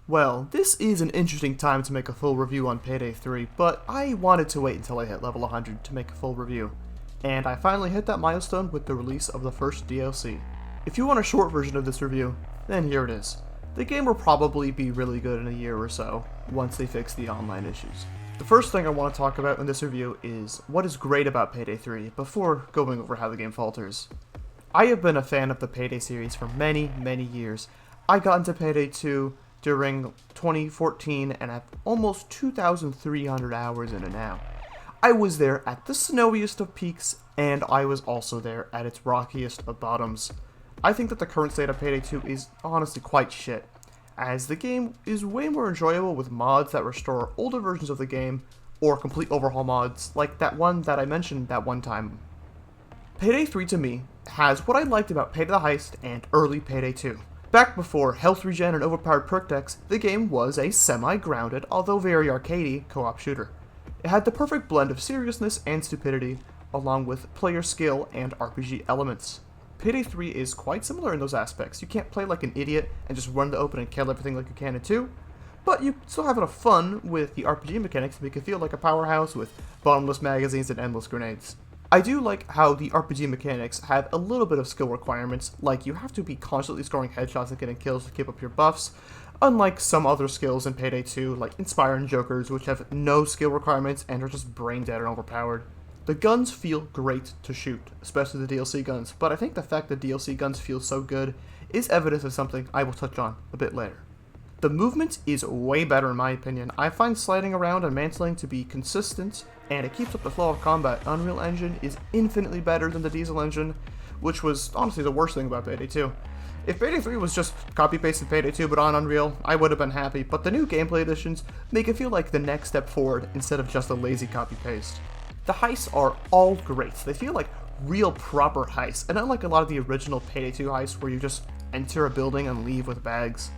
Well, this is an interesting time to make a full review on Payday 3, but I wanted to wait until I hit level 100 to make a full review. And I finally hit that milestone with the release of the first DLC. If you want a short version of this review, then here it is. The game will probably be really good in a year or so, once they fix the online issues. The first thing I want to talk about in this review is what is great about Payday 3, before going over how the game falters. I have been a fan of the Payday series for many years. I got into Payday 2 during 2014 and have almost 2,300 hours in it now. I was there at the snowiest of peaks, and I was also there at its rockiest of bottoms. I think that the current state of Payday 2 is honestly quite shit, as the game is way more enjoyable with mods that restore older versions of the game, or complete overhaul mods, like that one that I mentioned that one time. Payday 3 to me has what I liked about Payday the Heist and early Payday 2. Back before health regen and overpowered perk decks, the game was a semi-grounded, although very arcadey, co-op shooter. It had the perfect blend of seriousness and stupidity, along with player skill and RPG elements. Payday 3 is quite similar in those aspects. You can't play like an idiot and just run the open and kill everything like you can in 2, but you still have enough fun with the RPG mechanics to make you feel like a powerhouse with bottomless magazines and endless grenades. I do like how the RPG mechanics have a little bit of skill requirements, like you have to be constantly scoring headshots and getting kills to keep up your buffs, unlike some other skills in Payday 2, like Inspire and Jokers, which have no skill requirements and are just brain dead and overpowered. The guns feel great to shoot, especially the DLC guns, but I think the fact that DLC guns feel so good is evidence of something I will touch on a bit later. The movement is way better in my opinion. I find sliding around and mantling to be consistent, and it keeps up the flow of combat. Unreal Engine is infinitely better than the Diesel Engine, which was honestly the worst thing about Payday 2. If Payday 3 was just copy-pasted Payday 2 but on Unreal, I would have been happy, but the new gameplay additions make it feel like the next step forward instead of just a lazy copy-paste. The heists are all great. They feel like real proper heists, and unlike a lot of the original Payday 2 heists where you just enter a building and leave with bags.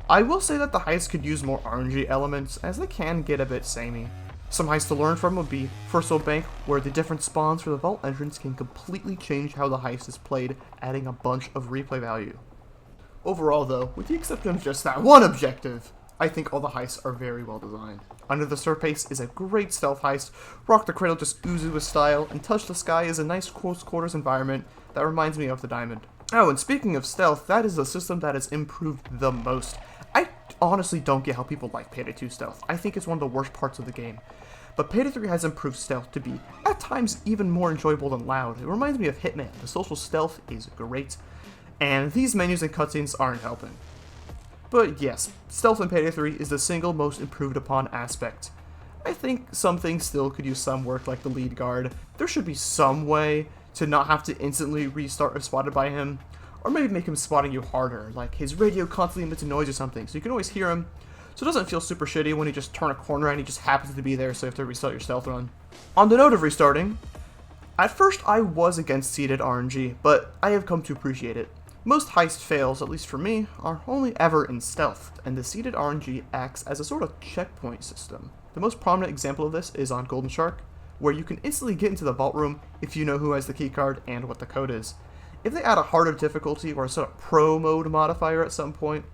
I will say that the heists could use more RNG elements, as they can get a bit samey. Some heists to learn from would be First World Bank, where the different spawns for the vault entrance can completely change how the heist is played, adding a bunch of replay value. Overall though, with the exception of just that one objective, I think all the heists are very well designed. Under the Surface is a great stealth heist, Rock the Cradle just oozes with style, and Touch the Sky is a nice close quarters environment that reminds me of the Diamond. Oh, and speaking of stealth, that is the system that has improved the most. I honestly don't get how people like Payday 2 stealth. I think it's one of the worst parts of the game. But Payday 3 has improved stealth to be, at times, even more enjoyable than loud. It reminds me of Hitman. The social stealth is great, and these menus and cutscenes aren't helping. But yes, stealth in Payday 3 is the single most improved upon aspect. I think some things still could use some work, like the lead guard. There should be some way to not have to instantly restart if spotted by him, or maybe make him spotting you harder, like his radio constantly emits a noise or something, so you can always hear him, so it doesn't feel super shitty when you just turn a corner and he just happens to be there, so you have to restart your stealth run. On the note of restarting, at first I was against seeded RNG, but I have come to appreciate it. Most heist fails, at least for me, are only ever in stealth, and the seeded RNG acts as a sort of checkpoint system. The most prominent example of this is on Golden Shark, where you can instantly get into the vault room if you know who has the keycard and what the code is. If they add a harder difficulty or a sort of pro mode modifier at some point,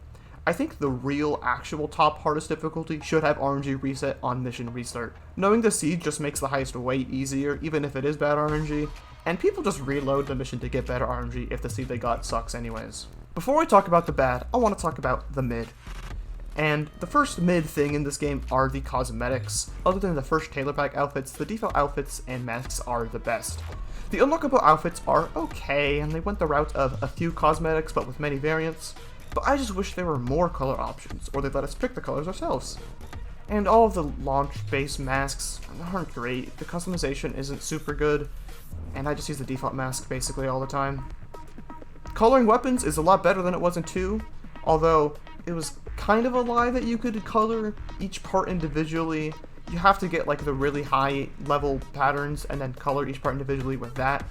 I think the real actual top hardest difficulty should have RNG reset on mission restart. Knowing the seed just makes the heist way easier, even if it is bad RNG, and people just reload the mission to get better RNG if the seed they got sucks anyways. Before I talk about the bad, I want to talk about the mid. And the first mid thing in this game are the cosmetics. Other than the first Tailor Pack outfits, the default outfits and masks are the best. The unlockable outfits are okay, and they went the route of a few cosmetics but with many variants, but I just wish there were more color options, or they'd let us pick the colors ourselves. And all of the launch-based masks aren't great, the customization isn't super good, and I just use the default mask basically all the time. Coloring weapons is a lot better than it was in 2, although it was kind of a lie that you could color each part individually. You have to get like the really high level patterns and then color each part individually with that.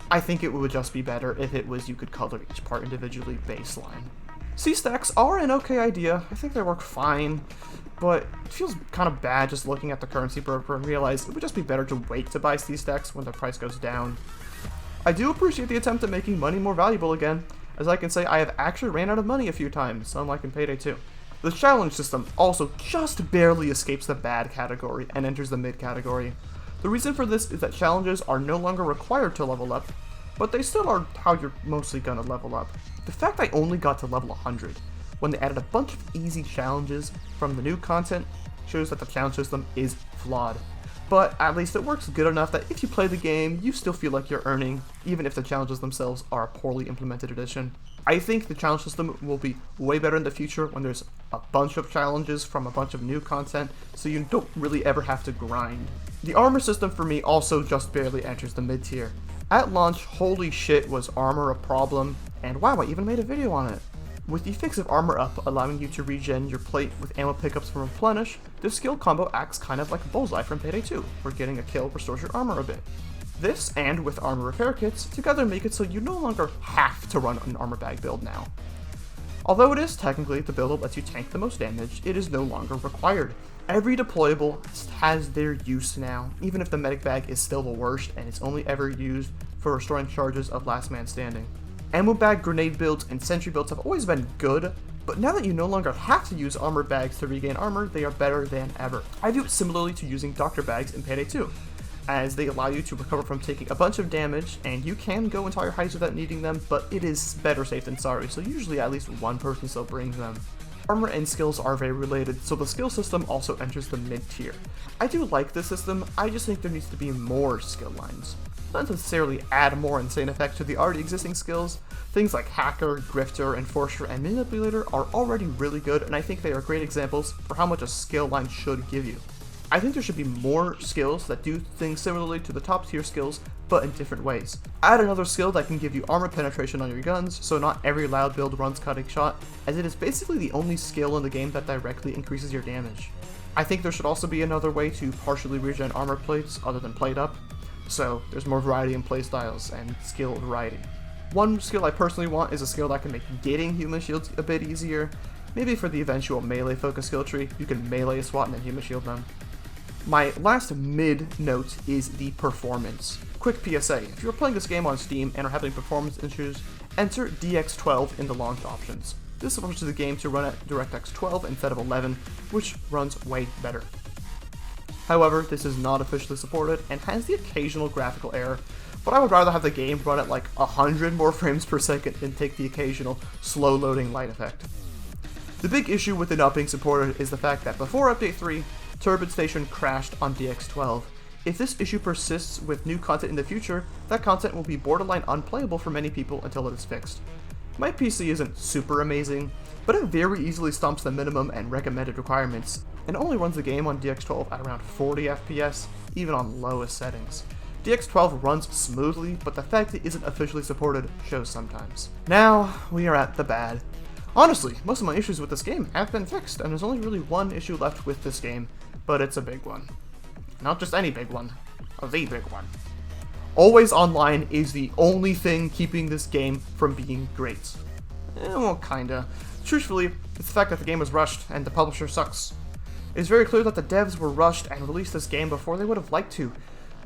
I think it would just be better if it was you could color each part individually baseline. C-stacks are an okay idea. I think they work fine, but it feels kind of bad just looking at the currency broker and realize it would just be better to wait to buy C-stacks when the price goes down. I do appreciate the attempt at making money more valuable again, as I can say I have actually ran out of money a few times, unlike in Payday 2. The challenge system also just barely escapes the bad category and enters the mid category. The reason for this is that challenges are no longer required to level up, but they still are how you're mostly gonna level up. The fact I only got to level 100 when they added a bunch of easy challenges from the new content shows that the challenge system is flawed. But at least it works good enough that if you play the game, you still feel like you're earning, even if the challenges themselves are a poorly implemented addition. I think the challenge system will be way better in the future when there's a bunch of challenges from a bunch of new content, so you don't really ever have to grind. The armor system for me also just barely enters the mid tier. At launch, holy shit was armor a problem, and wow, I even made a video on it. With the fix of armor up allowing you to regen your plate with ammo pickups from replenish, this skill combo acts kind of like a bullseye from Payday 2, where getting a kill restores your armor a bit. This, and with armor repair kits, together make it so you no longer have to run an armor bag build now. Although it is technically the build that lets you tank the most damage, it is no longer required. Every deployable has their use now, even if the medic bag is still the worst and it's only ever used for restoring charges of last man standing. Ammo bag, grenade builds, and sentry builds have always been good, but now that you no longer have to use armor bags to regain armor, they are better than ever. I view it similarly to using doctor bags in Payday 2, as they allow you to recover from taking a bunch of damage, and you can go entire heights without needing them, but it is better safe than sorry, so usually at least one person still brings them. Armor and skills are very related, so the skill system also enters the mid tier. I do like this system, I just think there needs to be more skill lines. Not necessarily add more insane effect to the already existing skills. Things like Hacker, Grifter, Enforcer, and Manipulator are already really good, and I think they are great examples for how much a skill line should give you. I think there should be more skills that do things similarly to the top tier skills, but in different ways. Add another skill that can give you armor penetration on your guns, so not every loud build runs cutting shot, as it is basically the only skill in the game that directly increases your damage. I think there should also be another way to partially regen armor plates other than plate up, so there's more variety in playstyles and skill variety. One skill I personally want is a skill that can make getting human shields a bit easier. Maybe for the eventual melee focus skill tree, you can melee a SWAT and then human shield them. My last mid note is the performance. Quick PSA, if you're playing this game on Steam and are having performance issues, enter DX12 in the launch options. This forces the game to run at DirectX 12 instead of 11, which runs way better. However, this is not officially supported and has the occasional graphical error, but I would rather have the game run at like 100 more frames per second than take the occasional slow loading light effect. The big issue with it not being supported is the fact that before Update 3, Turbine Station crashed on DX12. If this issue persists with new content in the future, that content will be borderline unplayable for many people until it is fixed. My PC isn't super amazing, but it very easily stomps the minimum and recommended requirements, and only runs the game on DX12 at around 40 FPS, even on lowest settings. DX12 runs smoothly, but the fact it isn't officially supported shows sometimes. Now, we are at the bad. Honestly, most of my issues with this game have been fixed, and there's only really one issue left with this game, but it's a big one. Not just any big one, the big one. Always Online is the only thing keeping this game from being great. Well, kinda. Truthfully, it's the fact that the game was rushed, and the publisher sucks. It's very clear that the devs were rushed and released this game before they would have liked to.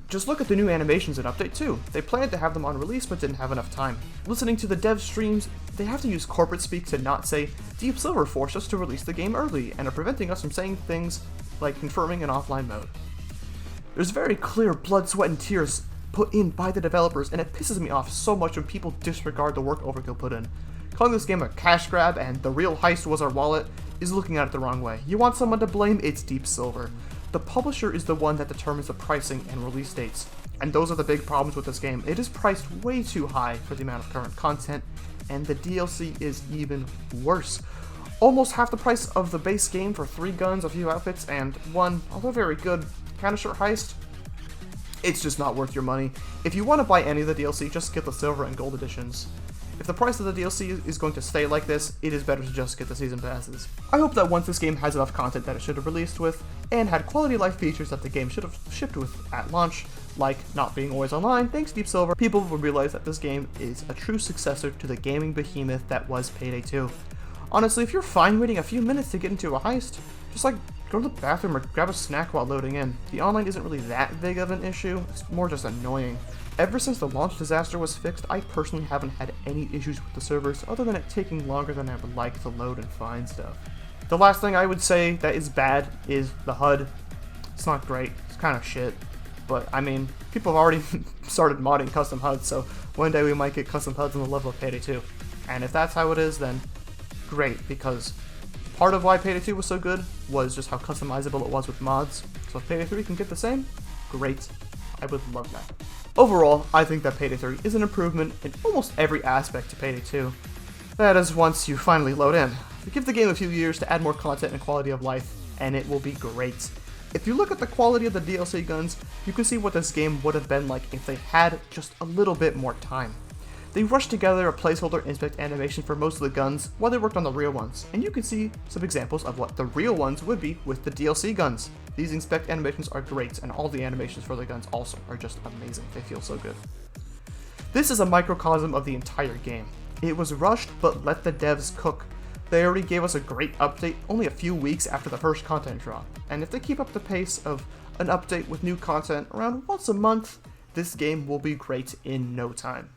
Just look at the new animations in Update 2. They planned to have them on release but didn't have enough time. Listening to the dev streams, they have to use corporate speak to not say, Deep Silver forced us to release the game early and are preventing us from saying things like confirming an offline mode. There's very clear blood, sweat, and tears put in by the developers, and it pisses me off so much when people disregard the work Overkill put in. Calling this game a cash grab and the real heist was our wallet is looking at it the wrong way. You want someone to blame? It's Deep Silver. The publisher is the one that determines the pricing and release dates, and those are the big problems with this game. It is priced way too high for the amount of current content, and the DLC is even worse. Almost half the price of the base game for 3 guns, a few outfits, and one, although very good, kinda short heist. It's just not worth your money. If you want to buy any of the DLC, just get the silver and gold editions. If the price of the DLC is going to stay like this, it is better to just get the season passes. I hope that once this game has enough content that it should have released with, and had quality of life features that the game should have shipped with at launch, like not being always online, thanks Deep Silver, people will realize that this game is a true successor to the gaming behemoth that was Payday 2. Honestly, if you're fine waiting a few minutes to get into a heist, just like go to the bathroom or grab a snack while loading in. The online isn't really that big of an issue, it's more just annoying. Ever since the launch disaster was fixed, I personally haven't had any issues with the servers other than it taking longer than I would like to load and find stuff. The last thing I would say that is bad is the HUD. It's not great. It's kind of shit. But, I mean, people have already started modding custom HUDs, so one day we might get custom HUDs on the level of Payday 2. And if that's how it is, then great, because part of why Payday 2 was so good was just how customizable it was with mods. So if Payday 3 can get the same, great. I would love that. Overall, I think that Payday 3 is an improvement in almost every aspect to Payday 2. That is once you finally load in. Give the game a few years to add more content and quality of life, and it will be great. If you look at the quality of the DLC guns, you can see what this game would have been like if they had just a little bit more time. They rushed together a placeholder inspect animation for most of the guns while they worked on the real ones, and you can see some examples of what the real ones would be with the DLC guns. These inspect animations are great, and all the animations for the guns also are just amazing. They feel so good. This is a microcosm of the entire game. It was rushed, but let the devs cook. They already gave us a great update only a few weeks after the first content drop, and if they keep up the pace of an update with new content around once a month, this game will be great in no time.